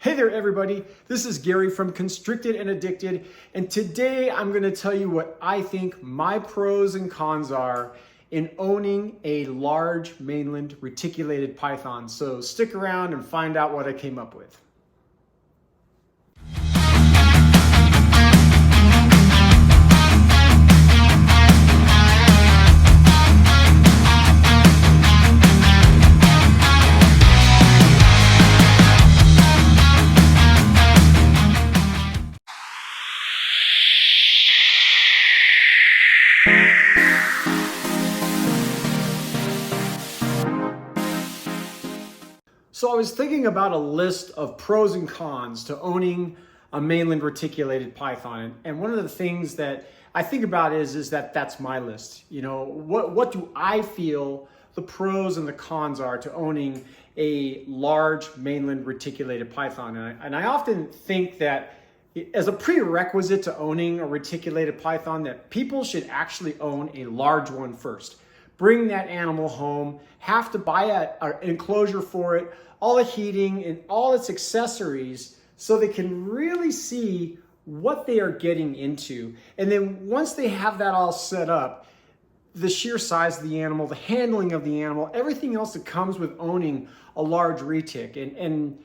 Hey there, everybody. This is Gary from Constricted and Addicted, and today I'm going to tell you what I think my pros and cons are in owning a large mainland reticulated python. So stick around and find out what I came up with. So I was thinking about a list of pros and cons to owning a mainland reticulated python. And one of the things that I think about is that that's my list. You know, what do I feel the pros and the cons are to owning a large mainland reticulated python? And I often think that as a prerequisite to owning a reticulated python, that people should actually own a large one first. Bring that animal home, have to buy an enclosure for it, all the heating and all its accessories so they can really see what they are getting into. And then once they have that all set up, the sheer size of the animal, the handling of the animal, everything else that comes with owning a large retic. And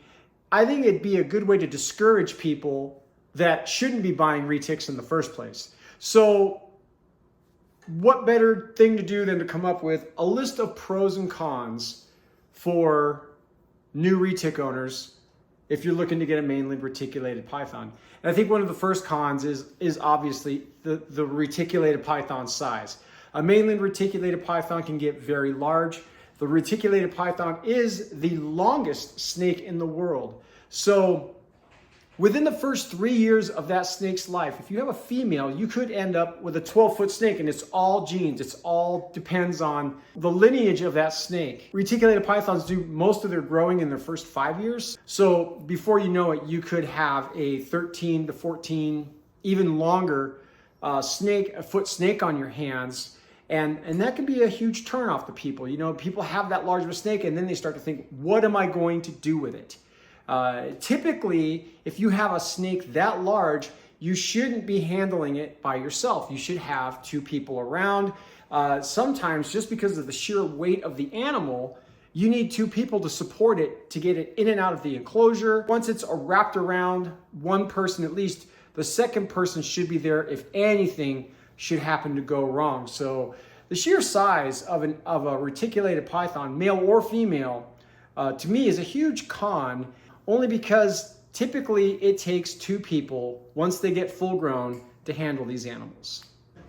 I think it'd be a good way to discourage people that shouldn't be buying retics in the first place. So what better thing to do than to come up with a list of pros and cons for new retic owners if you're looking to get a mainland reticulated python. And I think one of the first cons is obviously the reticulated python size. A mainland reticulated python can get very large. The reticulated python is the longest snake in the world. So within the first 3 years of that snake's life, if you have a female, you could end up with a 12-foot snake, and it's all genes. It's all depends on the lineage of that snake. Reticulated pythons do most of their growing in their first 5 years. So before you know it, you could have a 13 to 14, even longer a foot snake on your hands. And that can be a huge turnoff to people. You know, people have that large of a snake, and then they start to think, what am I going to do with it? Typically, if you have a snake that large, you shouldn't be handling it by yourself. You should have two people around. Sometimes, just because of the sheer weight of the animal, you need two people to support it to get it in and out of the enclosure. Once it's wrapped around one person at least, the second person should be there if anything should happen to go wrong. So the sheer size of a reticulated python, male or female, to me is a huge con, only because typically it takes two people, once they get full grown, to handle these animals.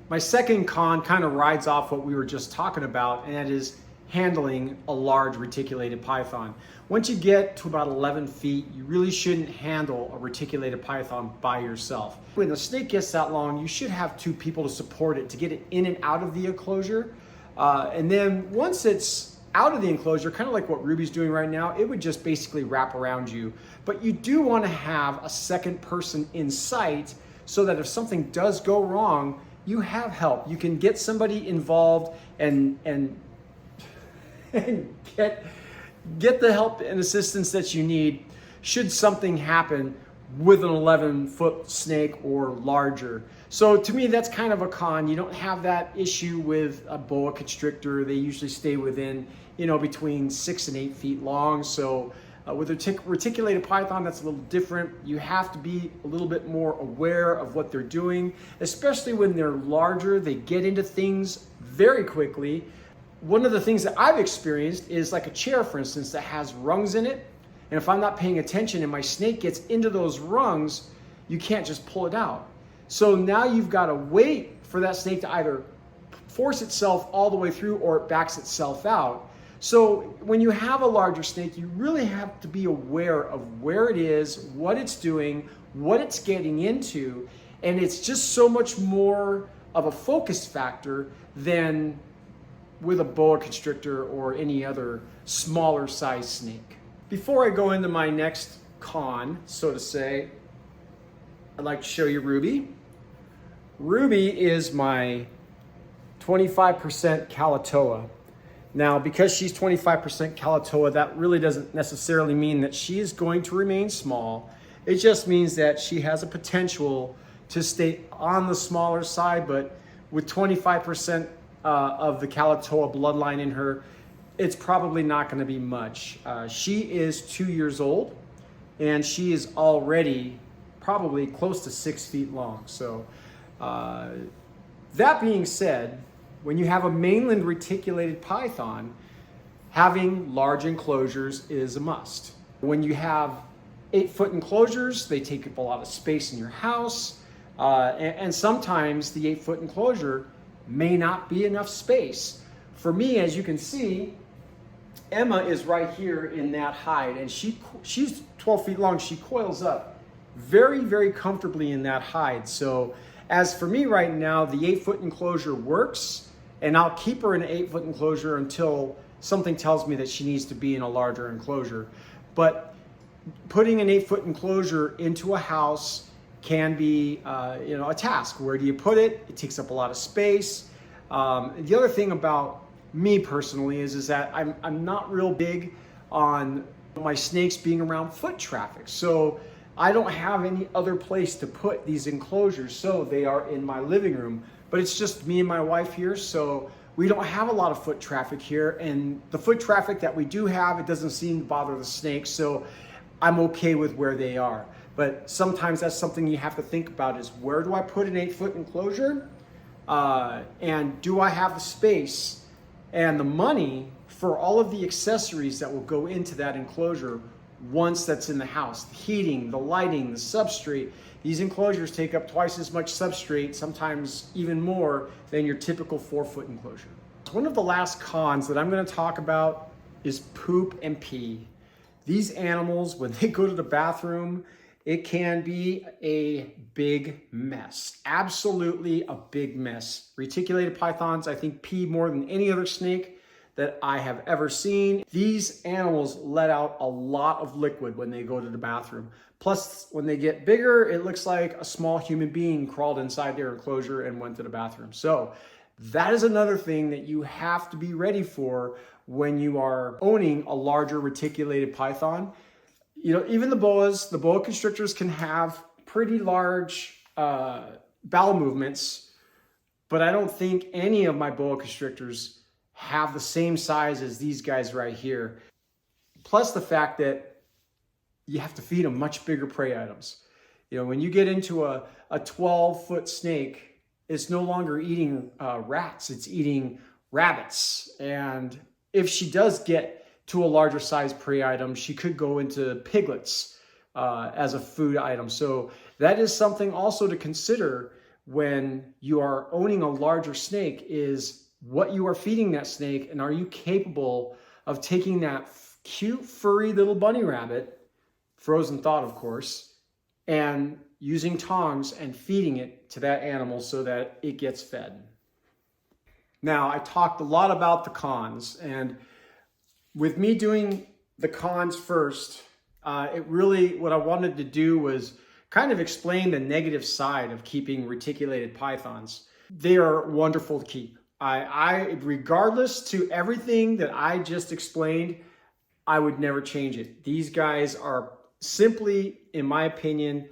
My second con kind of rides off what we were just talking about, and that is handling a large reticulated python. Once you get to about 11 feet, you really shouldn't handle a reticulated python by yourself. When the snake gets that long, you should have two people to support it, to get it in and out of the enclosure. And then once it's out of the enclosure, kind of like what Ruby's doing right now, it would just basically wrap around you. But you do want to have a second person in sight so that if something does go wrong, you have help. You can get somebody involved and get the help and assistance that you need should something happen with an 11-foot snake or larger. So to me, that's kind of a con. You don't have that issue with a boa constrictor. They usually stay within, between 6 and 8 feet long. So with a reticulated python, that's a little different. You have to be a little bit more aware of what they're doing, especially when they're larger. They get into things very quickly. One of the things that I've experienced is like a chair, for instance, that has rungs in it. And if I'm not paying attention and my snake gets into those rungs, you can't just pull it out. So now you've got to wait for that snake to either force itself all the way through or it backs itself out. So when you have a larger snake, you really have to be aware of where it is, what it's doing, what it's getting into. And it's just so much more of a focus factor than with a boa constrictor or any other smaller size snake. Before I go into my next con, so to say, I'd like to show you Ruby. Ruby is my 25% Calatoa. Now, because she's 25% Calicoa, that really doesn't necessarily mean that she is going to remain small. It just means that she has a potential to stay on the smaller side, but with 25% of the Calicoa bloodline in her, it's probably not going to be much. She is 2 years old, and she is already probably close to 6 feet long. So that being said, when you have a mainland reticulated python, having large enclosures is a must. When you have 8-foot enclosures, they take up a lot of space in your house. And sometimes the 8-foot enclosure may not be enough space. For me, as you can see, Emma is right here in that hide, and she's 12 feet long. She coils up very, very comfortably in that hide. So as for me right now, the 8-foot enclosure works, and I'll keep her in an 8-foot enclosure until something tells me that she needs to be in a larger enclosure. But putting an 8-foot enclosure into a house can be a task. Where do you put it? It takes up a lot of space. The other thing about me personally is that I'm not real big on my snakes being around foot traffic. So I don't have any other place to put these enclosures, so they are in my living room. But it's just me and my wife here, so we don't have a lot of foot traffic here. And the foot traffic that we do have, it doesn't seem to bother the snakes, so I'm okay with where they are. But sometimes that's something you have to think about, is where do I put an 8-foot enclosure? And do I have the space and the money for all of the accessories that will go into that enclosure once that's in the house? The heating, the lighting, the substrate. These enclosures take up twice as much substrate, sometimes even more, than your typical 4-foot enclosure. One of the last cons that I'm going to talk about is poop and pee. These animals, when they go to the bathroom, it can be a big mess. Absolutely a big mess. Reticulated pythons, I think, pee more than any other snake that I have ever seen. These animals let out a lot of liquid when they go to the bathroom. Plus, when they get bigger, it looks like a small human being crawled inside their enclosure and went to the bathroom. So that is another thing that you have to be ready for when you are owning a larger reticulated python. Even the boa constrictors can have pretty large bowel movements, but I don't think any of my boa constrictors have the same size as these guys right here. Plus the fact that you have to feed them much bigger prey items. When you get into a 12-foot snake, it's no longer eating rats, it's eating rabbits. And if she does get to a larger size prey item, she could go into piglets as a food item. So that is something also to consider when you are owning a larger snake, is what you are feeding that snake, and are you capable of taking that cute furry little bunny rabbit, frozen thawed of course, and using tongs and feeding it to that animal so that it gets fed. Now, I talked a lot about the cons, and with me doing the cons first, what I wanted to do was kind of explain the negative side of keeping reticulated pythons. They are wonderful to keep. Regardless to everything that I just explained, I would never change it. These guys are simply, in my opinion,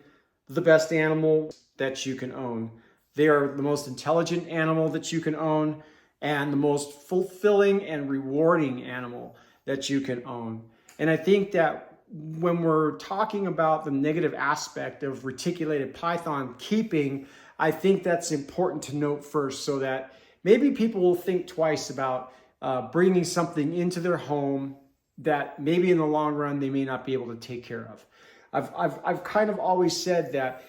the best animal that you can own. They are the most intelligent animal that you can own, and the most fulfilling and rewarding animal that you can own. And I think that when we're talking about the negative aspect of reticulated python keeping, I think that's important to note first, so that maybe people will think twice about bringing something into their home that maybe in the long run they may not be able to take care of. I've kind of always said that,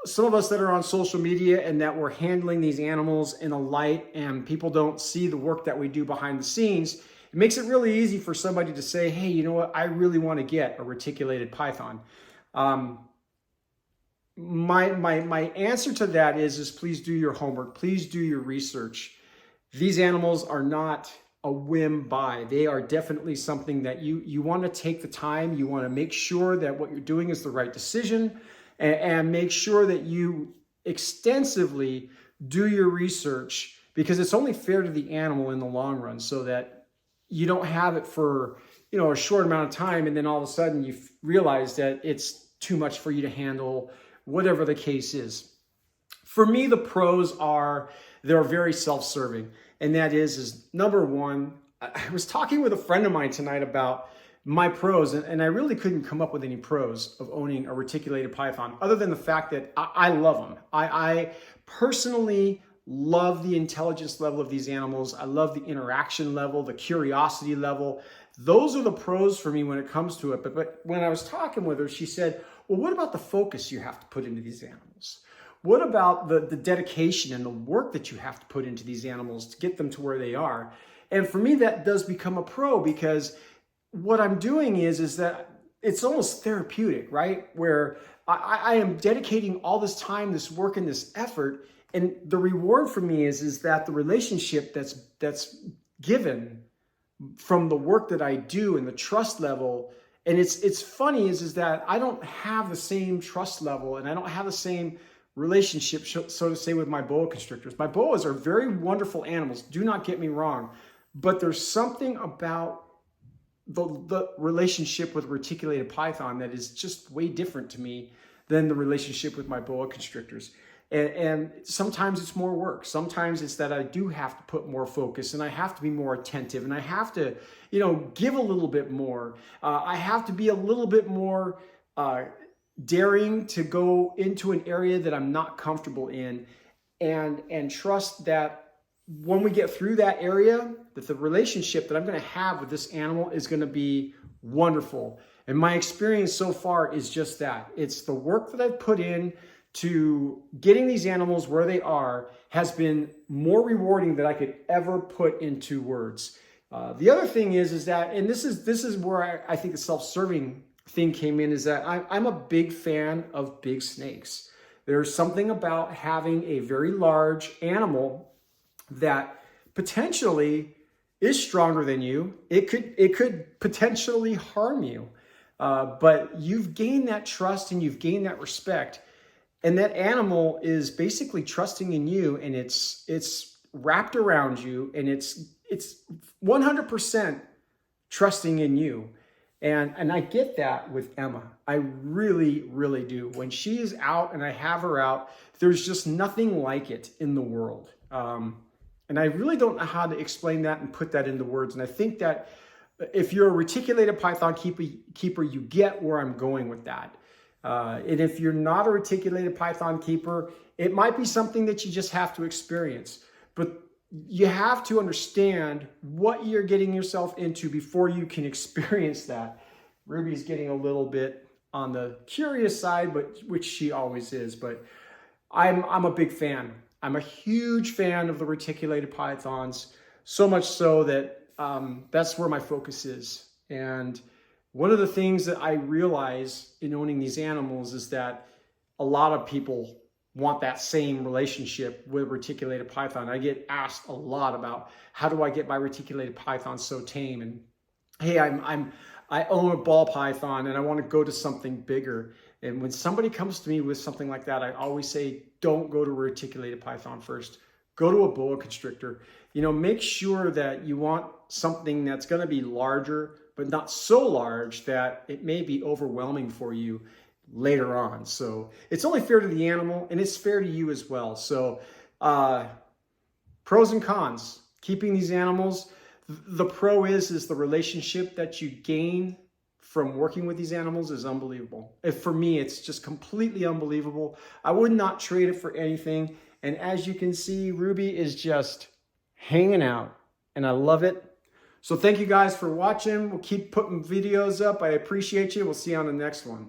some of us that are on social media and that we're handling these animals in a light, and people don't see the work that we do behind the scenes, it makes it really easy for somebody to say, hey, you know what, I really want to get a reticulated python. My answer to that is please do your homework. Please do your research. These animals are not a whim buy. They are definitely something that you want to take the time. You want to make sure that what you're doing is the right decision, and make sure that you extensively do your research, because it's only fair to the animal in the long run, so that you don't have it for, a short amount of time and then all of a sudden you realize that it's too much for you to handle, whatever the case is. For me, the pros are, they're very self-serving. And that is number one, I was talking with a friend of mine tonight about my pros, and I really couldn't come up with any pros of owning a reticulated python, other than the fact that I love them. I personally love the intelligence level of these animals. I love the interaction level, the curiosity level. Those are the pros for me when it comes to it. But when I was talking with her, she said, well, what about the focus you have to put into these animals? What about the dedication and the work that you have to put into these animals to get them to where they are? And for me, that does become a pro, because what I'm doing is that it's almost therapeutic, right? Where I am dedicating all this time, this work, and this effort. And the reward for me is that the relationship that's given from the work that I do and the trust level. And it's funny is that I don't have the same trust level, and I don't have the same relationship, so to say, with my boa constrictors. My boas are very wonderful animals, do not get me wrong, but there's something about the relationship with reticulated python that is just way different to me than the relationship with my boa constrictors. And sometimes it's more work. Sometimes it's that I do have to put more focus, and I have to be more attentive, and I have to, give a little bit more. I have to be a little bit more daring to go into an area that I'm not comfortable in, and trust that when we get through that area, that the relationship that I'm going to have with this animal is going to be wonderful. And my experience so far is just that. It's the work that I've put in to getting these animals where they are has been more rewarding than I could ever put into words. The other thing is that, and this is where I think the self-serving thing came in, is that I'm a big fan of big snakes. There's something about having a very large animal that potentially is stronger than you. It could potentially harm you, but you've gained that trust and you've gained that respect, and that animal is basically trusting in you, and it's wrapped around you, and it's 100% trusting in you. And I get that with Emma. I really, really do. When she is out and I have her out, there's just nothing like it in the world. And I really don't know how to explain that and put that into words. And I think that if you're a reticulated python keeper, you get where I'm going with that. And if you're not a reticulated python keeper, it might be something that you just have to experience. But you have to understand what you're getting yourself into before you can experience that. Ruby's getting a little bit on the curious side, which she always is. But I'm a big fan. I'm a huge fan of the reticulated pythons, so much so that that's where my focus is. And one of the things that I realize in owning these animals is that a lot of people want that same relationship with reticulated python. I get asked a lot about, how do I get my reticulated python so tame? And hey, I own a ball python and I want to go to something bigger. And when somebody comes to me with something like that, I always say, don't go to a reticulated python first. Go to a boa constrictor. Make sure that you want something that's going to be larger, but not so large that it may be overwhelming for you later on. So it's only fair to the animal, and it's fair to you as well. So pros and cons, keeping these animals. The pro is the relationship that you gain from working with these animals is unbelievable. For me, it's just completely unbelievable. I would not trade it for anything. And as you can see, Ruby is just hanging out, and I love it. So thank you guys for watching. We'll keep putting videos up. I appreciate you. We'll see you on the next one.